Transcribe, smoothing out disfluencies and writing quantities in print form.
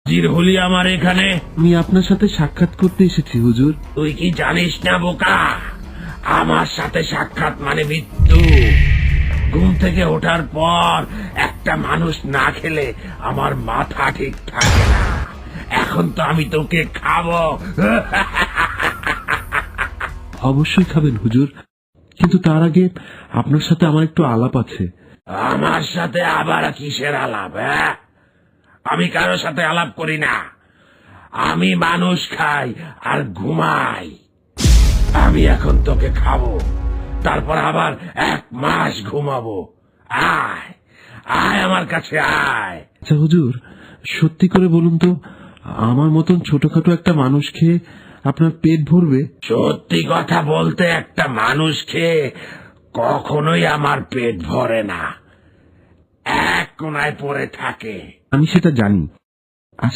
জির হলি আমার এখানে? আমি আপনার সাথে সাক্ষাৎ করতে এসেছি হুজুর। তুই কি জানিস না বোকা, আমার সাথে সাক্ষাৎ মানে মৃত্যু। ঘুম থেকে ওঠার পর একটা মানুষ না খেলে আমার মাথা ঠিক থাকে না। এখন তো আমি তোকে খাবো। অবশ্যই খাবেন হুজুর, কিন্তু তার আগে আপনার সাথে আমার একটু আলাপ আছে। আমার সাথে আবার কিসের আলাপ? আমি কারো সাথে আলাপ করি না। আমি মানুষ খাই আর ঘুমাই। আমি এখন তোকে খাবো, তারপর আবার 1 মাস ঘুমাবো। আয় আয় আমার কাছে আয়। আচ্ছা হুজুর, সত্যি করে বলুন তো, আমার মতন ছোটখাটো একটা মানুষ খেয়ে আপনার পেট ভরবে? সত্যি কথা বলতে, একটা মানুষ খেয়ে কখনোই আমার পেট ভরে না, এক কোনায় পড়ে থাকে। আমি সেটা জানি,